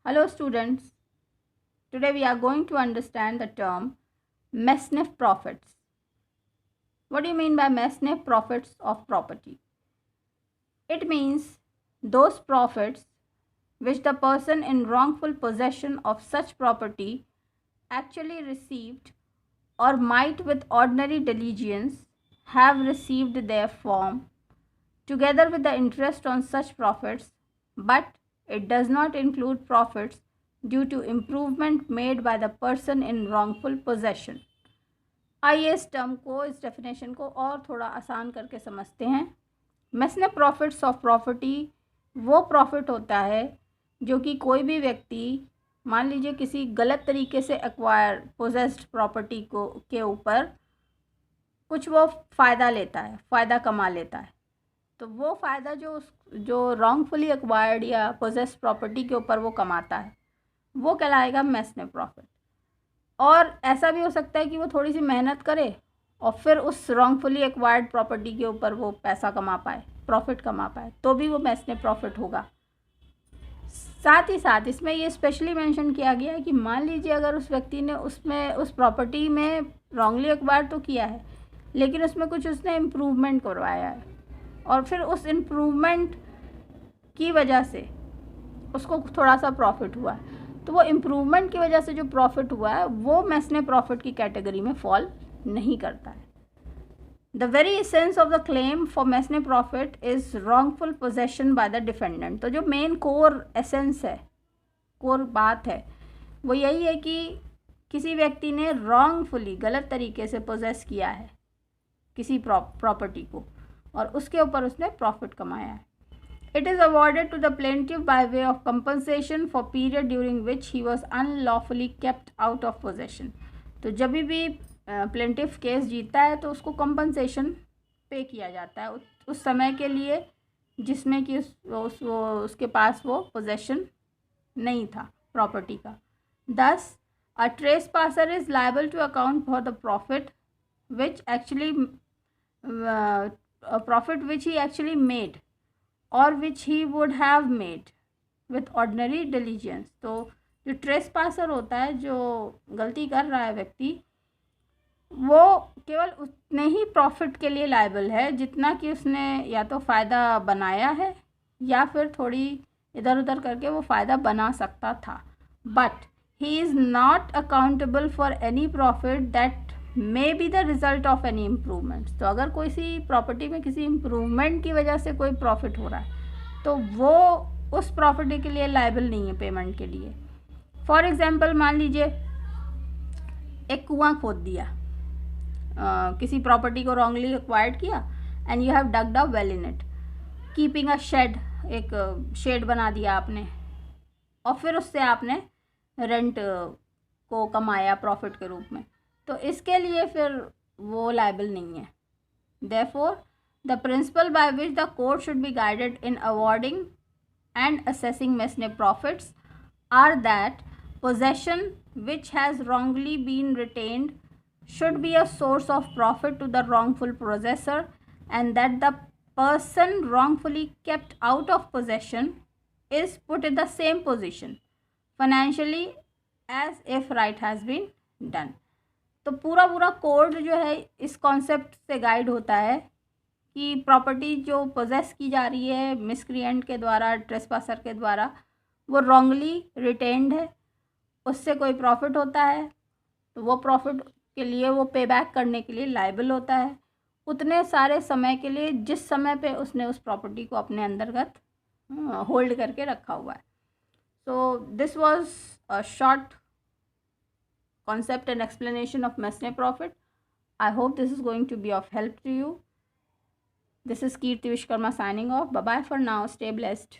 Hello students, today we are going to understand the term Mesnev profits. What do you mean by Mesnev profits of property? It means those profits which the person in wrongful possession of such property actually received or might with ordinary diligence have received their form together with the interest on such profits, but it does not include profits due to improvement made by the person in wrongful possession. आइए इस term को, इस definition को और थोड़ा आसान करके समझते हैं. मेसने प्रॉफिट्स ऑफ प्रॉपर्टी वो प्रॉफिट होता है जो कि कोई भी व्यक्ति मान लीजिए किसी गलत तरीके से एक्वायर पोजेस्ड प्रॉपर्टी को के ऊपर कुछ वो फ़ायदा लेता है, फ़ायदा कमा लेता है. तो वो फ़ायदा जो रॉन्गफुली एक्वायर्ड या पोजेस्ड प्रॉपर्टी के ऊपर वो कमाता है वो कहलाएगा मेसने प्रॉफिट. और ऐसा भी हो सकता है कि वो थोड़ी सी मेहनत करे और फिर उस रॉन्गफुली एक्वायर्ड प्रॉपर्टी के ऊपर वो पैसा कमा पाए, प्रॉफिट कमा पाए, तो भी वो मेसने प्रॉफिट होगा. साथ ही साथ इसमें ये स्पेशली मेंशन किया गया है कि मान लीजिए अगर उस व्यक्ति ने उसमें उस प्रॉपर्टी में रॉन्गली एक्वायर तो किया है लेकिन उसमें कुछ उसने इम्प्रूवमेंट करवाया है और फिर उस इम्प्रूवमेंट की वजह से उसको थोड़ा सा प्रॉफिट हुआ है, तो वो इम्प्रूवमेंट की वजह से जो प्रॉफिट हुआ है वो मेसने प्रॉफिट की कैटेगरी में फॉल नहीं करता है. The very essence of the claim for mesne profit is wrongful possession by the defendant. तो जो मेन कोर एसेंस है, कोर बात है, वो यही है कि किसी व्यक्ति ने रॉन्गफुली गलत तरीके से पोजेस किया है किसी प्रॉपर्टी को और उसके ऊपर उसने प्रॉफिट कमाया है. It is awarded to the plaintiff by way of compensation for period during which he was unlawfully kept out of possession. तो जब भी प्लेंटिफ केस जीतता है तो उसको कंपनसेशन पे किया जाता है उस समय के लिए जिसमें कि उसके पास वो पोजेशन नहीं था प्रॉपर्टी का. Thus, a trespasser is liable to account for the profit which he actually made और which he would have made with ordinary diligence. तो जो ट्रेसपासर होता है, जो गलती कर रहा है व्यक्ति, वो केवल उतने ही प्रॉफिट के लिए लायबल है जितना कि उसने या तो फ़ायदा बनाया है या फिर थोड़ी इधर उधर करके वो फ़ायदा बना सकता था. But he is not accountable for any profit that may be the result of any improvements. तो अगर कोई सी प्रॉपर्टी में किसी इम्प्रूवमेंट की वजह से कोई प्रॉफिट हो रहा है तो वो उस प्रॉपर्टी के लिए लायबल नहीं है पेमेंट के लिए. फॉर एग्जांपल मान लीजिए एक कुआं खोद दिया, किसी प्रॉपर्टी को रॉन्गली एक्वायर्ड किया and you have dugged a well in it, keeping a shed, एक शेड बना दिया आपने और फिर उससे आपने रेंट को कमाया प्रॉफिट के रूप में, तो इसके लिए फिर वो लायबल नहीं है. Therefore the principle by which the court should be guided in awarding and assessing mesne profits are that possession which has wrongly been retained should be a source of profit to the wrongful possessor and that the person wrongfully kept out of possession is put in the same position financially as if right has been done. तो पूरा code जो है इस concept से guide होता है कि property जो पोजेस की जा रही है मिसक्रिएंट के द्वारा, ट्रेसपासर के द्वारा, वो रॉन्गली रिटेन्ड है, उससे कोई प्रॉफिट होता है तो वो प्रॉफिट के लिए वो पे बैक करने के लिए लायबल होता है उतने सारे समय के लिए जिस समय पे उसने उस प्रॉपर्टी को अपने अंतर्गत होल्ड करके रखा हुआ है. So this was a short concept and explanation of Mesne profit. I hope this is going to be of help to you. This is Kirti Vishkarma signing off. Bye bye for now. Stay blessed.